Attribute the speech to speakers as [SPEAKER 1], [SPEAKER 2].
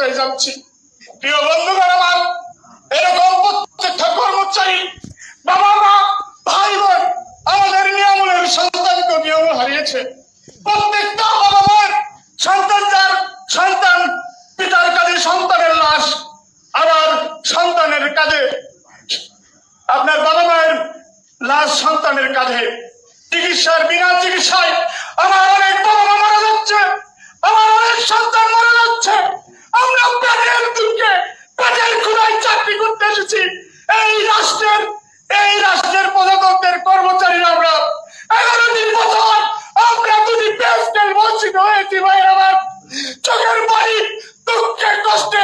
[SPEAKER 1] হয়ে যাচ্ছি। প্রিয় বন্ধুগণ আমার, এরকম প্রত্যেকটা কর্মচারী, বাবা মা, ভাই বোন আমাদের নিয়মের সন্তানকে নিয়েও হারিয়েছে। প্রত্যেকটা বাবা মার সন্তান পিতার কাঁধে সন্তানের লাশ, আবার সন্তানের কাঁধে আপনার বাবা মায়ের লাশ সন্তানের কাঁধে। চিকিৎসার বিনা চিকিৎসায় আমার অনেক বাবা মা মারা যাচ্ছে, আমার অনেক সন্তান মারা যাচ্ছে। আমরা পেটের দুঃখে, পেটের ক্ষুধায় চাকরি করতে এসেছি। এই রাষ্ট্রের প্রজাতন্ত্রের কর্মচারীরা আমরা 11 বছর আমরা যদি পে স্কেল বঞ্চিত হয়েছি। ভাই আমার চোখের পানি, দুঃখে কষ্টে